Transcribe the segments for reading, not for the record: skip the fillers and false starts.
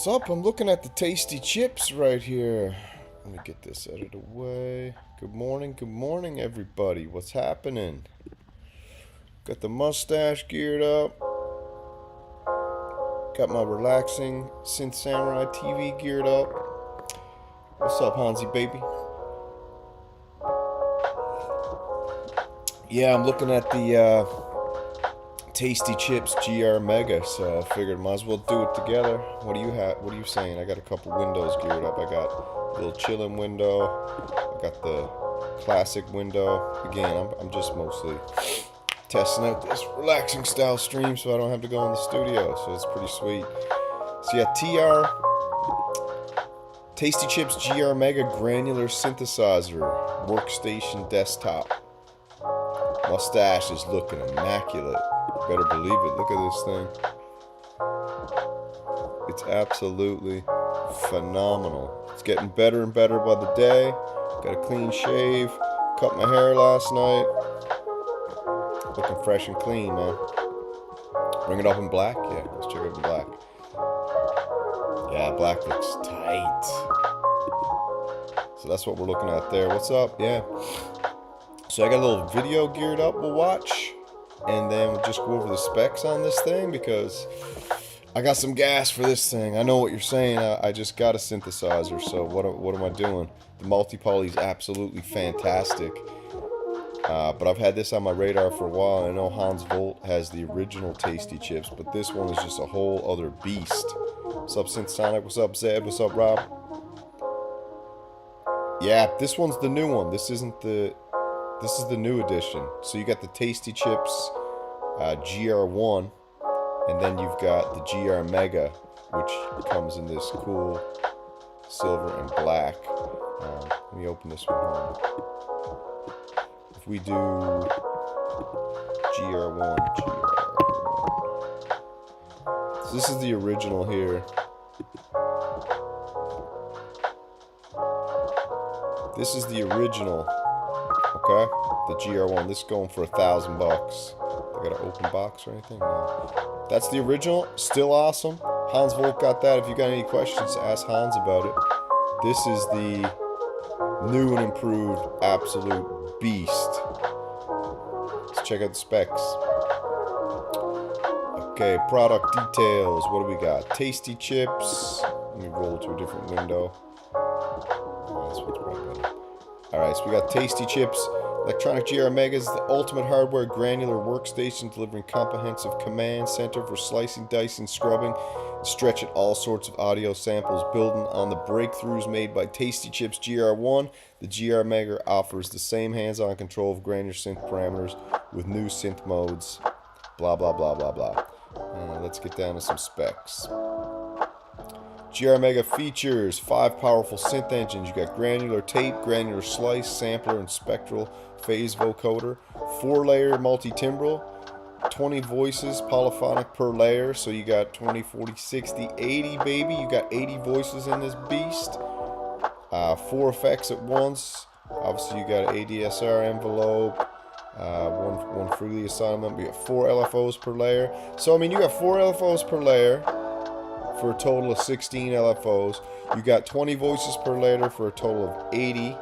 What's up? I'm looking at the tasty chips right here. Let me get this out of the way. Good morning, everybody. What's happening? Got the mustache geared up. Got my relaxing Synth Samurai TV geared up. What's up, Hansi baby? Yeah, I'm looking at the Tasty Chips GR Mega, so I figured might as well do it together. What do you have? What are you saying? I got a couple windows geared up. I got a little chillin' window. I got the classic window. Again, I'm just mostly testing out this relaxing style stream, so I don't have to go in the studio. So it's pretty sweet. So yeah, Tasty Chips GR Mega Granular Synthesizer Workstation Desktop. Mustache is looking immaculate. Better believe it. Look at this thing. It's absolutely phenomenal. It's getting better and better by the day. Got a clean shave. Cut my hair last night. Looking fresh and clean, man. Bring it up in black? Yeah, let's check it out in black. Yeah, black looks tight. So that's what we're looking at there. What's up? Yeah. So I got a little video geared up we'll watch. And then we'll just go over the specs on this thing because I got some gas for this thing. I know what you're saying. I just got a synthesizer, so what am I doing? The multi-poly is absolutely fantastic. But I've had this on my radar for a while. I know Hans Volt has the original Tasty Chips, but this one is just a whole other beast. What's up, Synth Sonic? What's up, Zed? What's up, Rob? Yeah, this one's the new one. This isn't the... This is the new edition. So you got the Tasty Chips GR1, and then you've got the GR Mega, which comes in this cool silver and black. Let me open this one. If we do GR1, so this is the original here. This is the original. Okay, the GR1. This is going for $1,000. They got an open box or anything? No. That's the original. Still awesome. Hans Volt got that. If you got any questions, ask Hans about it. This is the new and improved absolute beast. Let's check out the specs. Okay, product details. What do we got? Tasty Chips. Let me roll to a different window. Oh, this one's probably better. Alright, so we got Tasty Chips, Electronic GR Megas, the ultimate hardware granular workstation delivering comprehensive command center for slicing, dicing, scrubbing, and stretching all sorts of audio samples. Building on the breakthroughs made by Tasty Chips GR1, the GR Mega offers the same hands-on control of granular synth parameters with new synth modes. Blah, blah, blah, blah, blah. Let's get down to some specs. GR Mega features 5 powerful synth engines. You got granular tape, granular slice, sampler, and spectral phase vocoder. 4-layer multi-timbral, 20 voices polyphonic per layer. So you got 20, 40, 60, 80, baby. You got 80 voices in this beast. 4 effects at once. Obviously, you got an ADSR envelope. One freely assignment. We got 4 LFOs per layer. So I mean, you got 4 LFOs per layer for a total of 16 LFOs. You got 20 voices per layer for a total of 80.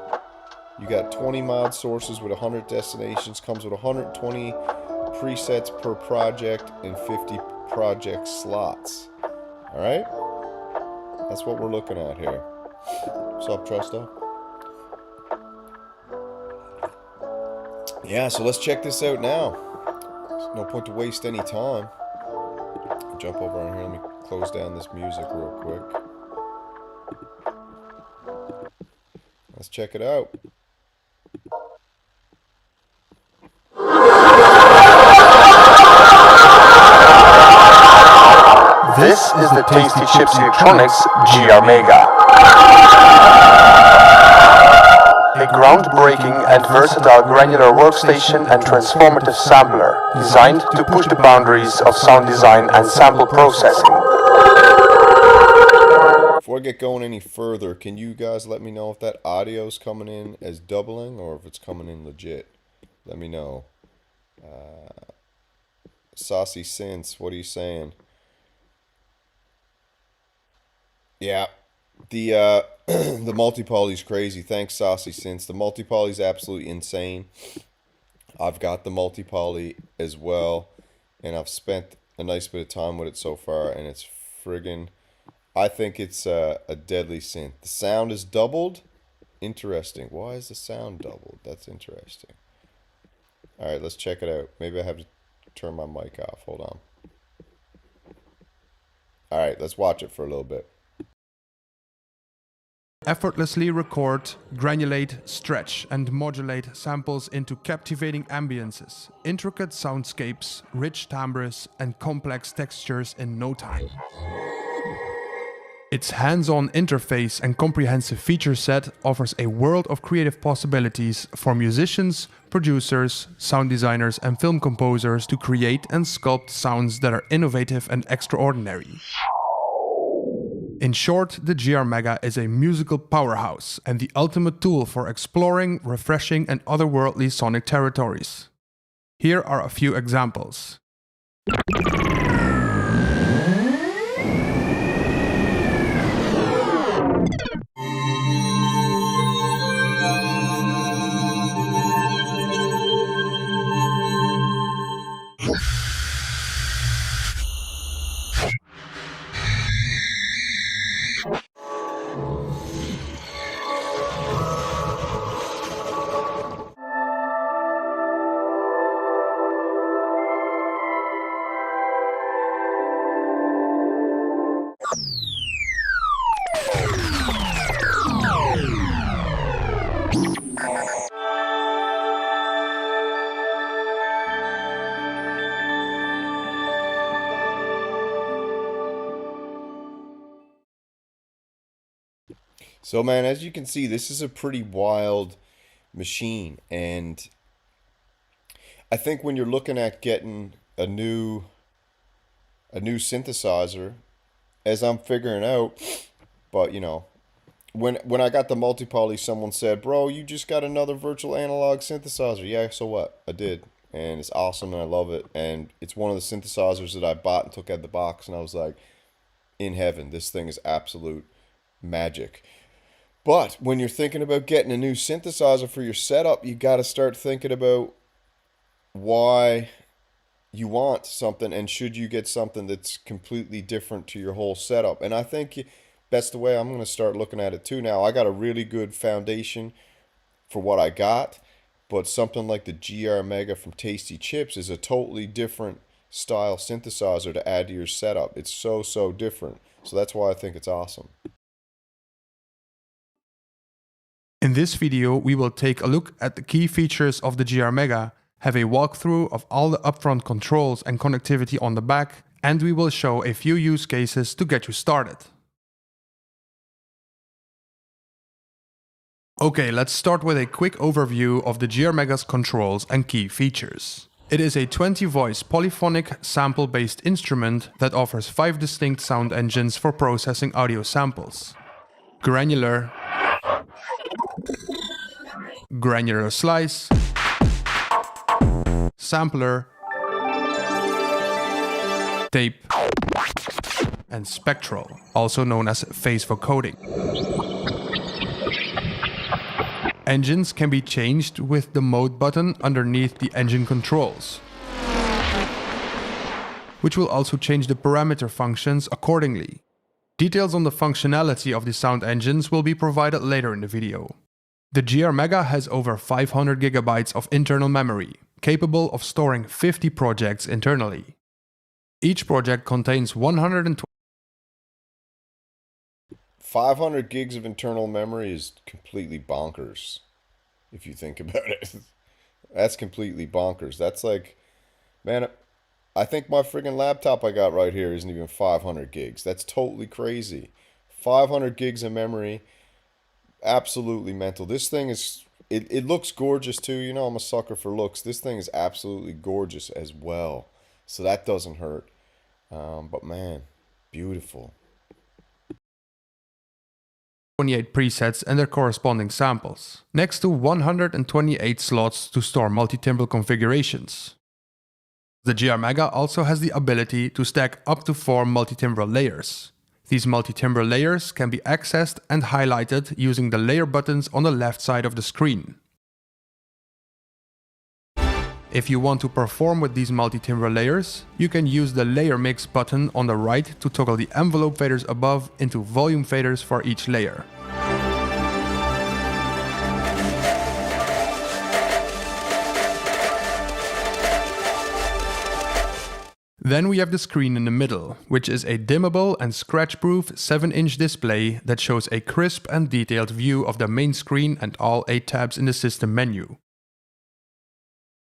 You got 20 mod sources with 100 destinations. Comes with 120 presets per project and 50 project slots. Alright? That's what we're looking at here. What's up, Trusto? Yeah, so let's check this out now. There's no point to waste any time. Jump over on here. Let me close down this music real quick. Let's check it out. This is the Tasty Chips Electronics GR Mega. A groundbreaking and versatile granular workstation and transformative sampler designed to push the boundaries of sound design and sample processing. Before I get going any further, can you guys let me know if that audio is coming in as doubling or if it's coming in legit? Let me know. Saucy Synths, what are you saying? Yeah. The the multi-poly's crazy. Thanks, Saucy Synths. The multi-poly's absolutely insane. I've got the multi-poly as well, and I've spent a nice bit of time with it so far, and it's friggin'. I think it's a deadly synth. The sound is doubled. Interesting. Why is the sound doubled? That's interesting. All right, let's check it out. Maybe I have to turn my mic off. Hold on. All right, let's watch it for a little bit. Effortlessly record, granulate, stretch, and modulate samples into captivating ambiences, intricate soundscapes, rich timbres, and complex textures in no time. Its hands-on interface and comprehensive feature set offers a world of creative possibilities for musicians, producers, sound designers, and film composers to create and sculpt sounds that are innovative and extraordinary. In short, the GR Mega is a musical powerhouse and the ultimate tool for exploring, refreshing, and otherworldly sonic territories. Here are a few examples. So, man, as you can see, this is a pretty wild machine, and I think when you're looking at getting a new synthesizer, as I'm figuring out, but you know, when I got the multi-poly, someone said, "Bro, you just got another virtual analog synthesizer." Yeah, so what? I did, and it's awesome, and I love it, and it's one of the synthesizers that I bought and took out of the box, and I was like, in heaven. This thing is absolute magic. But when you're thinking about getting a new synthesizer for your setup, you got to start thinking about why you want something and should you get something that's completely different to your whole setup. And I think that's the way I'm going to start looking at it too now. I got a really good foundation for what I got, but something like the GR Mega from Tasty Chips is a totally different style synthesizer to add to your setup. It's so different. So that's why I think it's awesome. In this video, we will take a look at the key features of the GR Mega, have a walkthrough of all the upfront controls and connectivity on the back, and we will show a few use cases to get you started. Okay, let's start with a quick overview of the GR Mega's controls and key features. It is a 20-voice polyphonic sample-based instrument that offers 5 distinct sound engines for processing audio samples. Granular, Granular Slice, Sampler, Tape, and Spectral, also known as phase vocoding. Engines can be changed with the mode button underneath the engine controls, which will also change the parameter functions accordingly. Details on the functionality of the sound engines will be provided later in the video. The GR Mega has over 500 GB of internal memory, capable of storing 50 projects internally. Each project contains 500 gigs of internal memory is completely bonkers, if you think about it. That's completely bonkers. That's like, man, I think my friggin' laptop I got right here isn't even 500 gigs. That's totally crazy. 500 gigs of memory. Absolutely mental. This thing is, it looks gorgeous too. You know, I'm a sucker for looks. This thing is absolutely gorgeous as well. So that doesn't hurt. But man, beautiful. 28 presets and their corresponding samples, next to 128 slots to store multi-timbral configurations. The GR Mega also has the ability to stack up to 4 multi-timbral layers. These multi-timbre layers can be accessed and highlighted using the layer buttons on the left side of the screen. If you want to perform with these multi-timbre layers, you can use the Layer Mix button on the right to toggle the envelope faders above into volume faders for each layer. Then we have the screen in the middle, which is a dimmable and scratch-proof 7-inch display that shows a crisp and detailed view of the main screen and all 8 tabs in the system menu.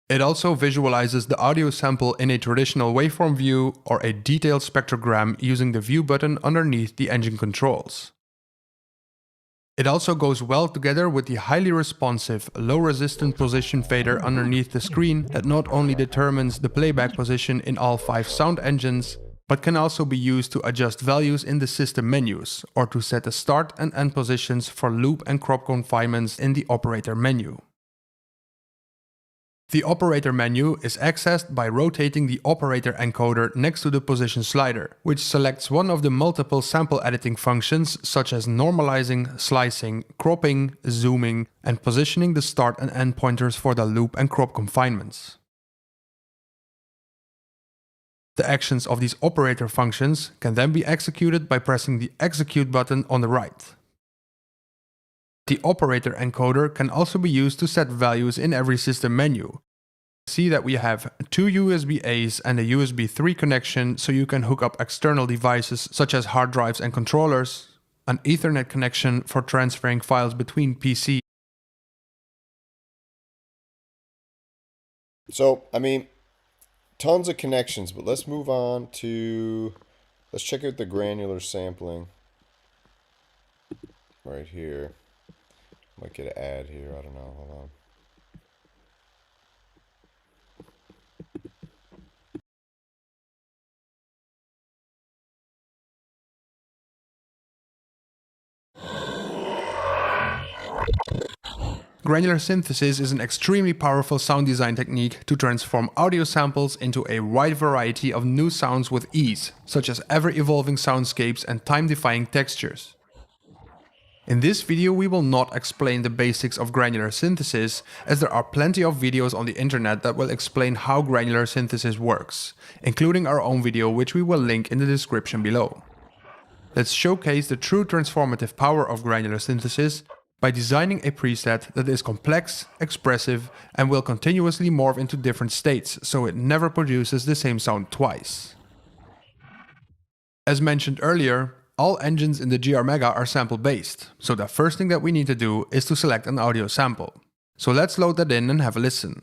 It also visualizes the audio sample in a traditional waveform view or a detailed spectrogram using the view button underneath the engine controls. It also goes well together with the highly responsive, low-resistant position fader underneath the screen that not only determines the playback position in all 5 sound engines, but can also be used to adjust values in the system menus or to set the start and end positions for loop and crop confinements in the operator menu. The operator menu is accessed by rotating the operator encoder next to the position slider, which selects one of the multiple sample editing functions such as normalizing, slicing, cropping, zooming, and positioning the start and end pointers for the loop and crop confinements. The actions of these operator functions can then be executed by pressing the Execute button on the right. The operator encoder can also be used to set values in every system menu. See that we have 2 USB-A's and a USB 3 connection so you can hook up external devices such as hard drives and controllers, an Ethernet connection for transferring files between PC. So, I mean, tons of connections, but let's move on to, let's check out the granular sampling right here. Might get an ad here, I don't know, hold on. Granular synthesis is an extremely powerful sound design technique to transform audio samples into a wide variety of new sounds with ease, such as ever-evolving soundscapes and time-defying textures. In this video we will not explain the basics of granular synthesis, as there are plenty of videos on the internet that will explain how granular synthesis works, including our own video which we will link in the description below. Let's showcase the true transformative power of granular synthesis by designing a preset that is complex, expressive, and will continuously morph into different states, so it never produces the same sound twice. As mentioned earlier, all engines in the GR Mega are sample-based, so the first thing that we need to do is to select an audio sample. So let's load that in and have a listen.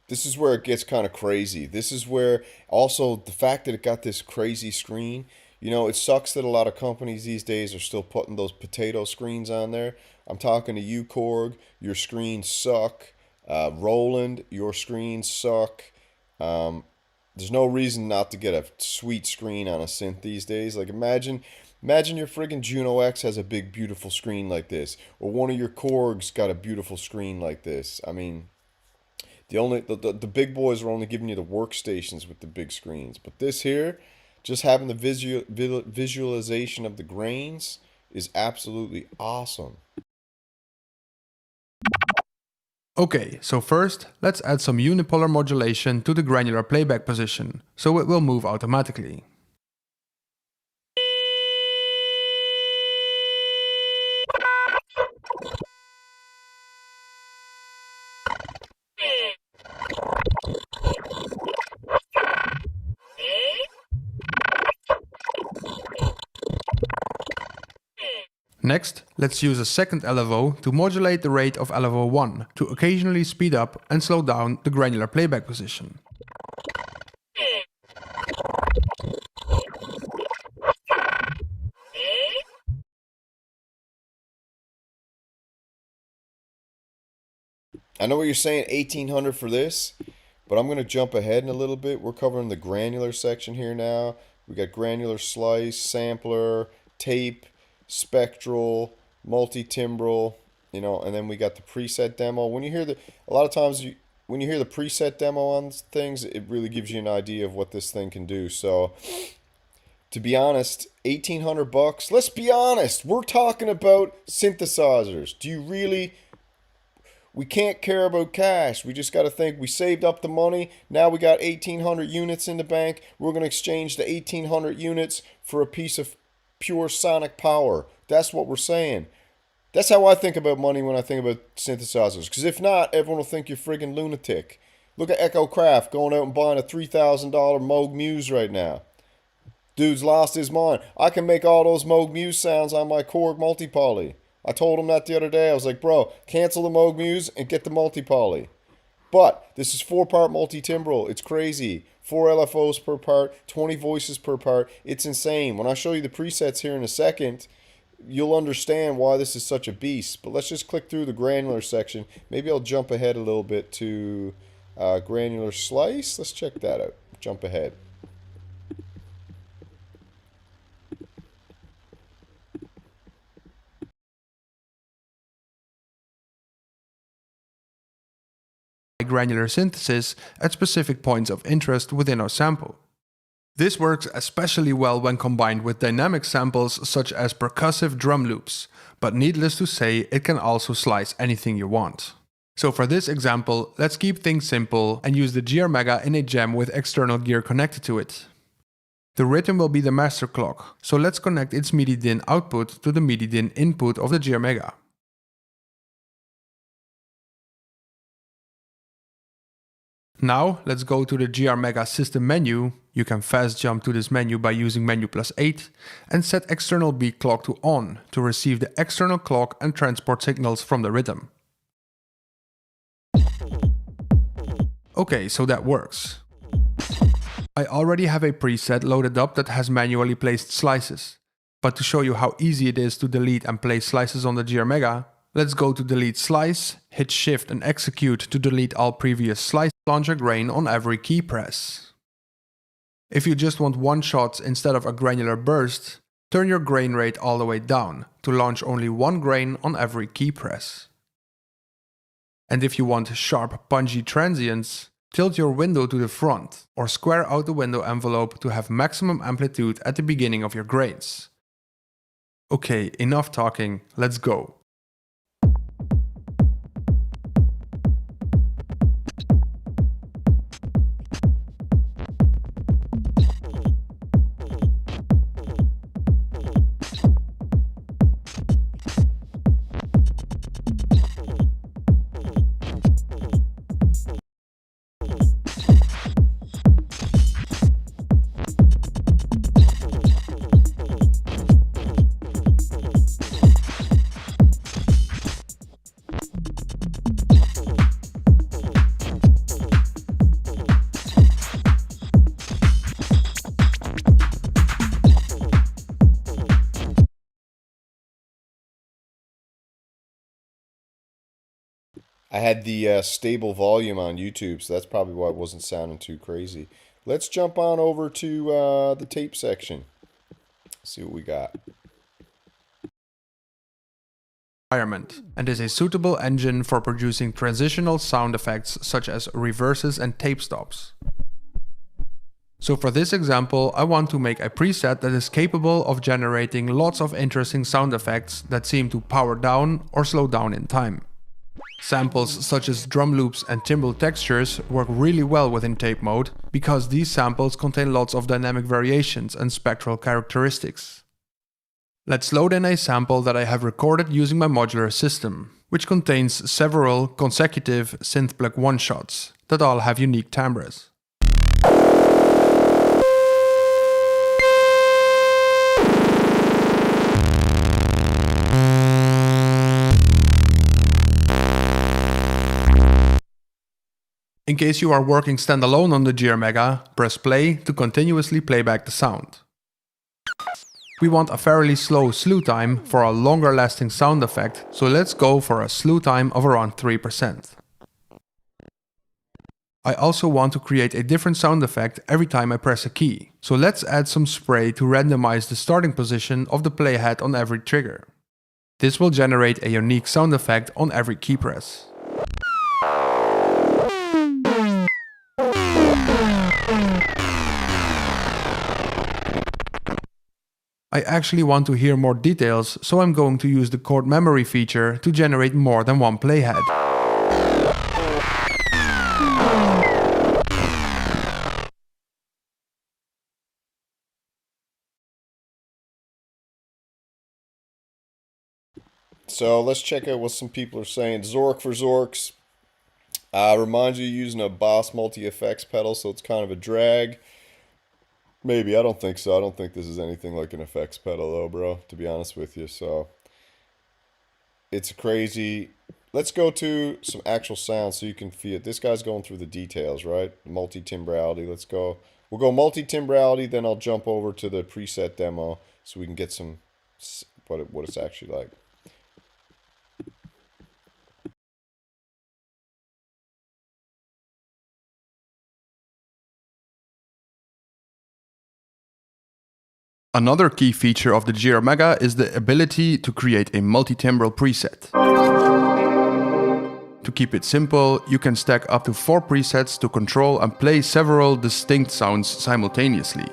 This is where it gets kind of crazy. This is where also the fact that it got this crazy screen, you know, it sucks that a lot of companies these days are still putting those potato screens on there. I'm talking to you, Korg, your screens suck. Roland, your screens suck. There's no reason not to get a sweet screen on a synth these days. Like imagine your friggin' Juno X has a big beautiful screen like this, or one of your Korgs got a beautiful screen like this. I mean, the big boys are only giving you the workstations with the big screens, but this here, just having the visualization of the grains is absolutely awesome. Okay, so first, let's add some unipolar modulation to the granular playback position, so it will move automatically. Next, let's use a second LFO to modulate the rate of LFO 1 to occasionally speed up and slow down the granular playback position. I know what you're saying, 1800 for this, but I'm going to jump ahead in a little bit. We're covering the granular section here now. We got granular slice, sampler, tape, spectral, multitimbral. you know, and then we got the preset demo. When you hear a lot of times when you hear the preset demo on things, it really gives you an idea of what this thing can do. So, to be honest, $1,800. Let's be honest. We're talking about synthesizers. Do you really? We can't care about cash. We just got to think we saved up the money. Now we got 1,800 units in the bank. We're going to exchange the 1,800 units for a piece of pure sonic power. That's what we're saying. That's how I think about money when I think about synthesizers. Because if not, everyone will think you're friggin' lunatic. Look at Echo Craft going out and buying a $3,000 Moog Muse right now. Dude's lost his mind. I can make all those Moog Muse sounds on my Korg multi-poly. I told him that the other day. I was like, bro, cancel the Moog Muse and get the multi-poly. But this is 4-part multi-timbral. It's crazy. 4 LFOs per part, 20 voices per part. It's insane. When I show you the presets here in a second, you'll understand why this is such a beast. But let's just click through the granular section. Maybe I'll jump ahead a little bit to granular slice. Let's check that out. Jump ahead. Granular synthesis at specific points of interest within our sample. This works especially well when combined with dynamic samples such as percussive drum loops, but needless to say, it can also slice anything you want. So for this example, let's keep things simple and use the GR Mega in a gem with external gear connected to it. The rhythm will be the master clock, so let's connect its MIDI DIN output to the MIDI DIN input of the GR Mega. Now let's go to the GR Mega system menu. You can fast jump to this menu by using menu +8 and set external beat clock to on to receive the external clock and transport signals from the rhythm. Okay, so that works. I already have a preset loaded up that has manually placed slices, but to show you how easy it is to delete and place slices on the GR Mega, let's go to delete slice, hit shift and execute to delete all previous slice, launch a grain on every key press. If you just want one shot instead of a granular burst, turn your grain rate all the way down to launch only one grain on every key press. And if you want sharp, punchy transients, tilt your window to the front or square out the window envelope to have maximum amplitude at the beginning of your grains. Okay, enough talking, let's go. I had the stable volume on YouTube, so that's probably why it wasn't sounding too crazy. Let's jump on over to the tape section. See what we got. Environment, and is a suitable engine for producing transitional sound effects such as reverses and tape stops. So for this example, I want to make a preset that is capable of generating lots of interesting sound effects that seem to power down or slow down in time. Samples such as drum loops and timbral textures work really well within tape mode because these samples contain lots of dynamic variations and spectral characteristics. Let's load in a sample that I have recorded using my modular system, which contains several consecutive synth plug one-shots that all have unique timbres. In case you are working standalone on the GR Mega, press play to continuously play back the sound. We want a fairly slow slew time for a longer lasting sound effect, so let's go for a slew time of around 3%. I also want to create a different sound effect every time I press a key, so let's add some spray to randomize the starting position of the playhead on every trigger. This will generate a unique sound effect on every key press. I actually want to hear more details, so I'm going to use the chord memory feature to generate more than one playhead. So let's check out what some people are saying. Zork for Zorks. Reminds you of using a Boss multi-effects pedal, so it's kind of a drag. Maybe, I don't think so. I don't think this is anything like an effects pedal though, bro, to be honest with you. So it's crazy. Let's go to some actual sounds so you can feel it. This guy's going through the details, right? Multi-timbrality. Let's go. We'll go multi-timbrality, then I'll jump over to the preset demo so we can get some what it's actually like. Another key feature of the Gira Mega is the ability to create a multi-timbral preset. To keep it simple, you can stack up to 4 presets to control and play several distinct sounds simultaneously.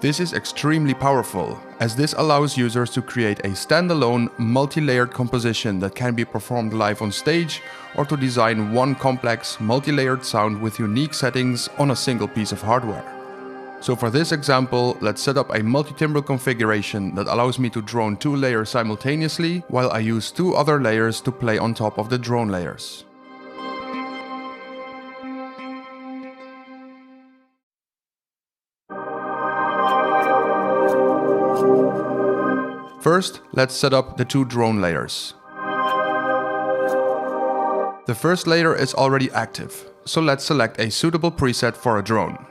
This is extremely powerful, as this allows users to create a standalone, multi-layered composition that can be performed live on stage, or to design one complex, multi-layered sound with unique settings on a single piece of hardware. So for this example, let's set up a multi-timbral configuration that allows me to drone 2 layers simultaneously, while I use 2 other layers to play on top of the drone layers. First, let's set up the 2 drone layers. The first layer is already active, so let's select a suitable preset for a drone.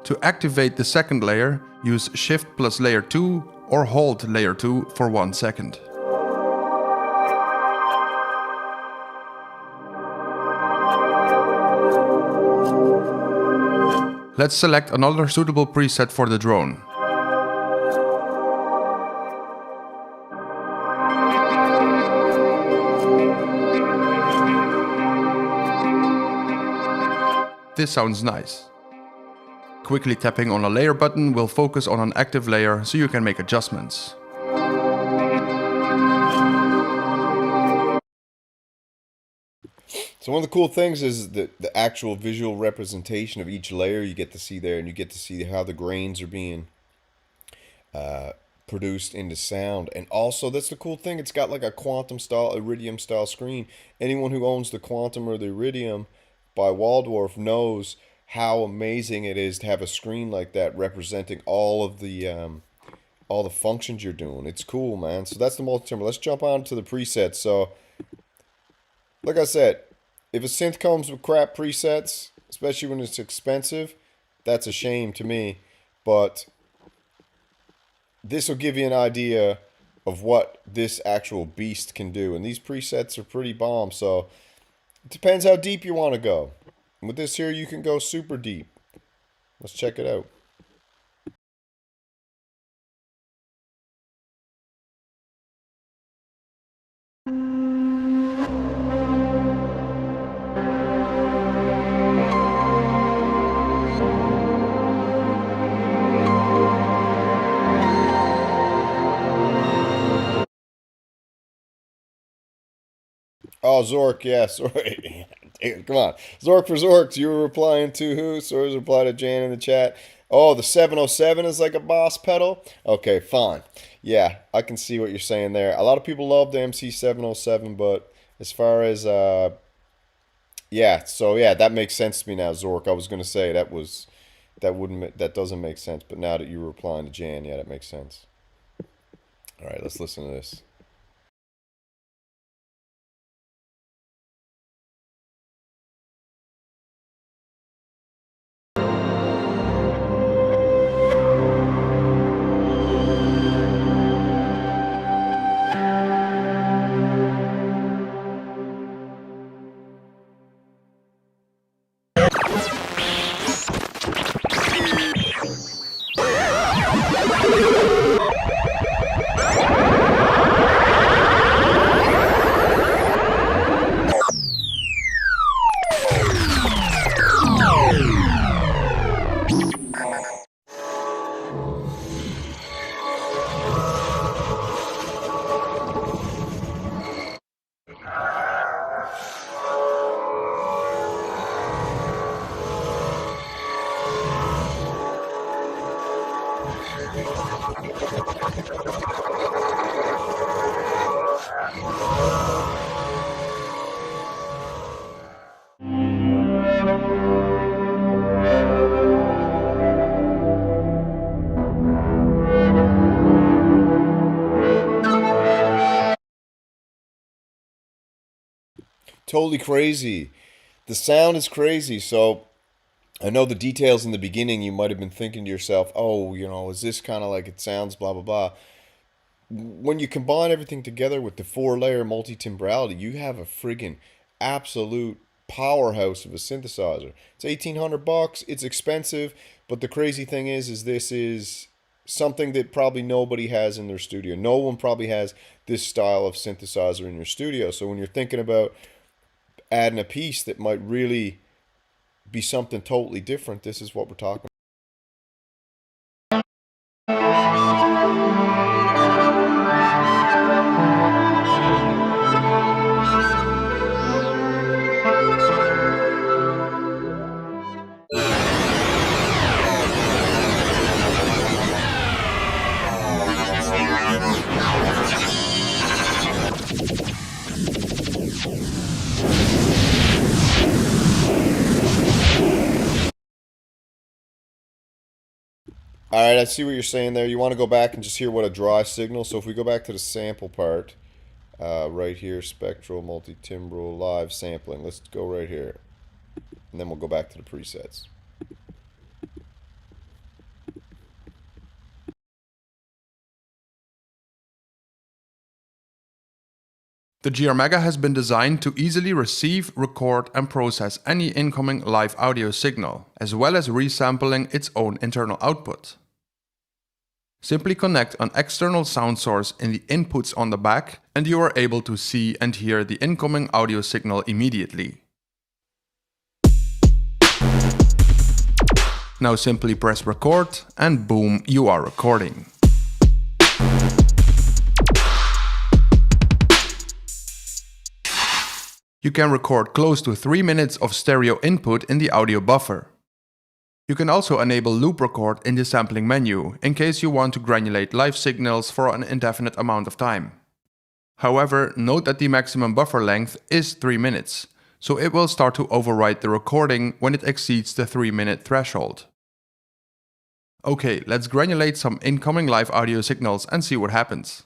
To activate the second layer, use Shift plus layer 2 or hold layer 2 for 1 second. Let's select another suitable preset for the drone. This sounds nice. Quickly tapping on a layer button will focus on an active layer so you can make adjustments. So one of the cool things is the actual visual representation of each layer you get to see there, and you get to see how the grains are being produced into sound. And also, that's the cool thing, it's got like a quantum style, iridium style screen. Anyone who owns the Quantum or the Iridium by Waldorf knows how amazing it is to have a screen like that representing all the functions you're doing. It's cool, man. So that's the multi-timbral. Let's jump on to the presets. So, like I said, if a synth comes with crap presets, especially when it's expensive, that's a shame to me. But this will give you an idea of what this actual beast can do. And these presets are pretty bomb. So it depends how deep you want to go. With this here, you can go super deep. Let's check it out. Oh, Zork, yeah, sorry. Come on. Zork for Zorks, you were replying to who? Sorry, reply to Jan in the chat. Oh, the 707 is like a Boss pedal? Okay, fine. Yeah, I can see what you're saying there. A lot of people love the MC707, but as far as, that makes sense to me now, Zork. I was going to say that doesn't make sense, but now that you're replying to Jan, yeah, that makes sense. All right, let's listen to this. Totally crazy. The sound is crazy. So I know the details in the beginning, you might have been thinking to yourself, oh, you know, is this kind of like it sounds, blah, blah, blah. When you combine everything together with the 4-layer multi-timbrality, you have a friggin' absolute powerhouse of a synthesizer. It's $1,800. It's expensive, but the crazy thing is this is something that probably nobody has in their studio. No one probably has this style of synthesizer in your studio. So when you're thinking about adding a piece that might really be something totally different, this is what we're talking about. All right, I see what you're saying there. You want to go back and just hear what a dry signal. So if we go back to the sample part, right here, spectral, multi-timbral, live sampling. Let's go right here. And then we'll go back to the presets. The GR Mega has been designed to easily receive, record and process any incoming live audio signal, as well as resampling its own internal output. Simply connect an external sound source in the inputs on the back and you are able to see and hear the incoming audio signal immediately. Now simply press record and boom, you are recording. You can record close to 3 minutes of stereo input in the audio buffer. You can also enable loop record in the sampling menu, in case you want to granulate live signals for an indefinite amount of time. However, note that the maximum buffer length is 3 minutes, so it will start to overwrite the recording when it exceeds the 3-minute threshold. Okay, let's granulate some incoming live audio signals and see what happens.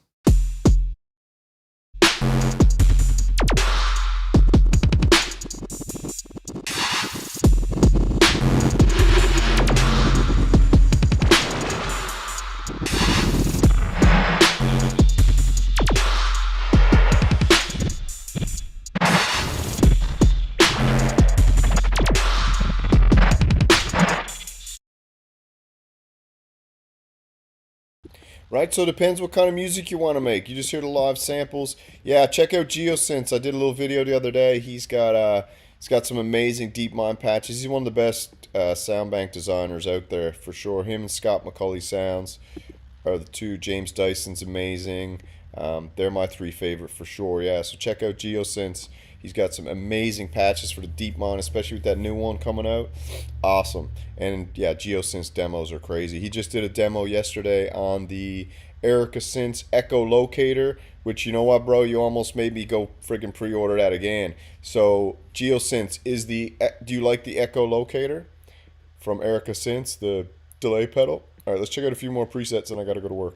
Right, so it depends what kind of music you want to make. You just hear the live samples. Yeah, check out Geosynth. I did a little video the other day. He's got some amazing deep mind patches. He's one of the best sound bank designers out there for sure. Him and Scott McCulley Sounds are the two. James Dyson's amazing. They're my 3 favorite for sure. Yeah, so check out Geosynth. He's got some amazing patches for the deep mind, especially with that new one coming out. Awesome. And yeah, Geosynth's demos are crazy. He just did a demo yesterday on the Erica Synth's Echo Locator, which, you know what, bro? You almost made me go friggin' pre-order that again. So Geosynth is the... Do you like the Echo Locator from Erica Synth's, the delay pedal? All right, let's check out a few more presets and I got to go to work.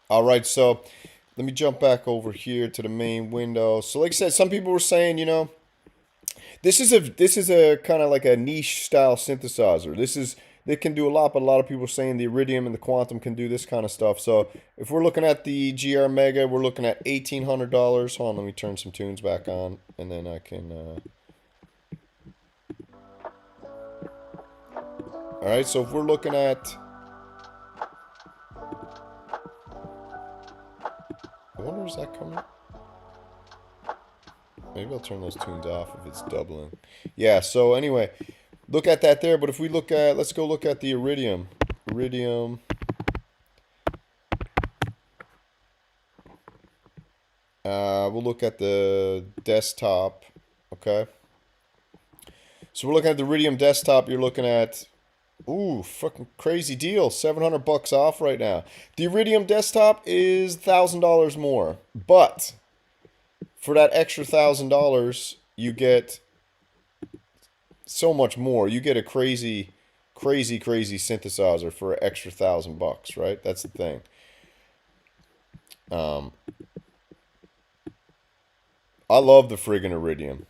All right, so let me jump back over here to the main window. So like I said, some people were saying, you know, this is a kind of like a niche style synthesizer. This is it can do a lot, but a lot of people are saying the Iridium and the Quantum can do this kind of stuff. So if we're looking at the GR Mega, we're looking at $1,800. Hold on, let me turn some tunes back on, and then I can. All right, so if we're looking at, I wonder, is that coming? Maybe I'll turn those tunes off if it's doubling. Yeah, so anyway, look at that there. But if we look at, let's go look at the Iridium. Iridium. We'll look at the desktop. Okay. So we're looking at the Iridium desktop. You're looking at, ooh, fucking crazy deal. $700 off right now. The Iridium desktop is $1,000 more. But for that extra $1,000, you get so much more. You get a crazy synthesizer for an extra $1,000, right? That's the thing. I love the friggin' Iridium.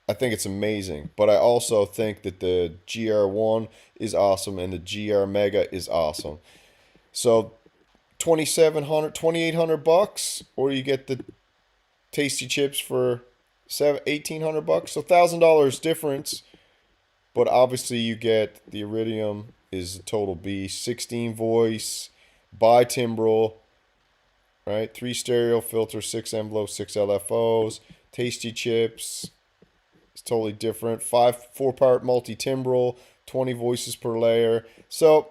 I think it's amazing, but I also think that the GR1 is awesome and the GR Mega is awesome. So $2,800, or you get the Tasty Chips for $1,800, so $1,000 difference. But obviously, you get the Iridium is a total beast. 16 voice, bi-timbral, right? 3 stereo filters, 6 envelopes, 6 LFOs, Tasty Chips. It's totally different. 4-part multi-timbral, 20 voices per layer. So,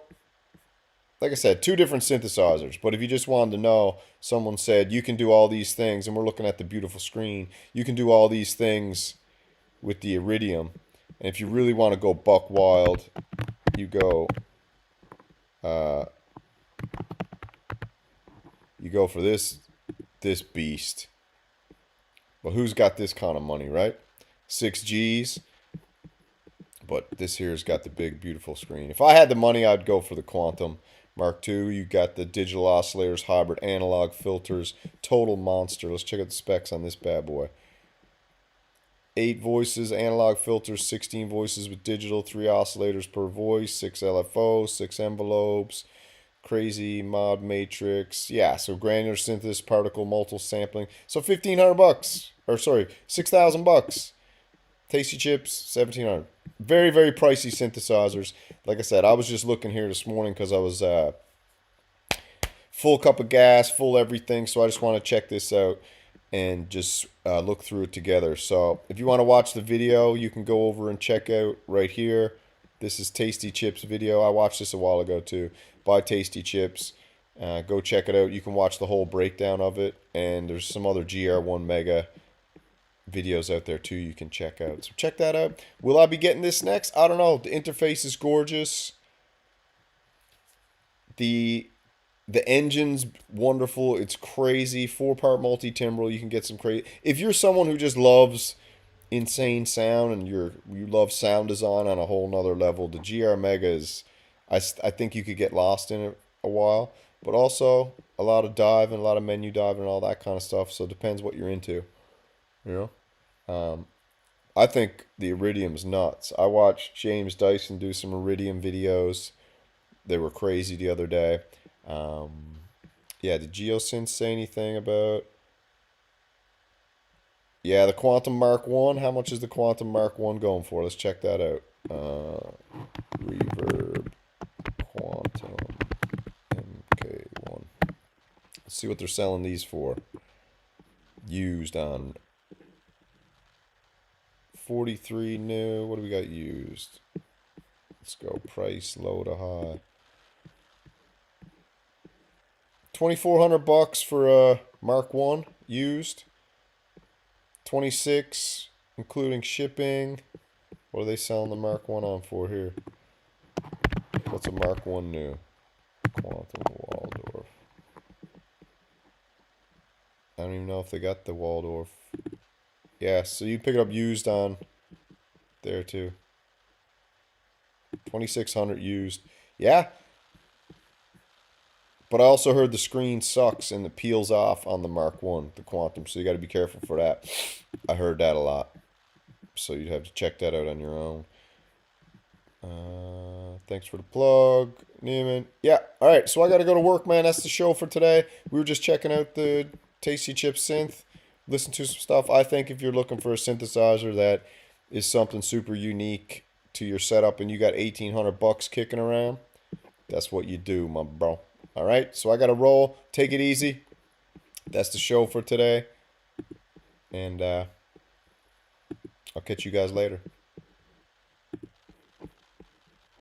like I said, 2 different synthesizers. But if you just wanted to know, someone said you can do all these things, and we're looking at the beautiful screen. You can do all these things with the Iridium. And if you really want to go buck wild, you go for this beast. But who's got this kind of money, right? 6 G's. But this here's got the big, beautiful screen. If I had the money, I'd go for the Quantum Mark II. You got the digital oscillators, hybrid analog filters, total monster. Let's check out the specs on this bad boy. 8 voices, analog filters, 16 voices with digital, 3 oscillators per voice, 6 LFOs, 6 envelopes, crazy mod matrix. Yeah, so granular synthesis, particle multiple sampling. So $1,500, or sorry, $6,000. Tasty Chips, $1,700. Very, very pricey synthesizers. Like I said, I was just looking here this morning because I was full cup of gas, full everything. So I just want to check this out and just look through it together. So if you want to watch the video, you can go over and check out right here. This is Tasty Chips video. I watched this a while ago too. By Tasty Chips. Go check it out. You can watch the whole breakdown of it. And there's some other GR1 Mega videos out there too you can check out. So check that out. Will I be getting this next? I don't know. The interface is gorgeous. The engine's wonderful. It's crazy. 4-part multi-timbral. You can get some crazy. If you're someone who just loves insane sound and you love sound design on a whole nother level, the GR Mega is, I think you could get lost in it a while. But also a lot of diving, a lot of menu diving and all that kind of stuff. So it depends what you're into. You know? I think the Iridium's nuts. I watched James Dyson do some Iridium videos. They were crazy the other day. Yeah, did GeoSynth say anything about... Yeah, the Quantum Mark 1. How much is the Quantum Mark 1 going for? Let's check that out. Reverb Quantum MK1. Let's see what they're selling these for. Used on 43 new. What do we got used? Let's go price low to high. $2,400 for a Mark 1 used. 26 including shipping. What are they selling the Mark 1 on for here? What's a Mark 1 new? Quantum Waldorf. I don't even know if they got the Waldorf. Yeah, so you pick it up used on there too. 2,600 used. Yeah. But I also heard the screen sucks and it peels off on the Mark 1, the Quantum. So you got to be careful for that. I heard that a lot. So you'd have to check that out on your own. Thanks for the plug, Neiman. Yeah, all right. So I got to go to work, man. That's the show for today. We were just checking out the Tasty Chip synth. Listen to some stuff. I think if you're looking for a synthesizer that is something super unique to your setup and you got $1,800 kicking around, that's what you do, my bro. All right, so I got to roll. Take it easy. That's the show for today. And I'll catch you guys later.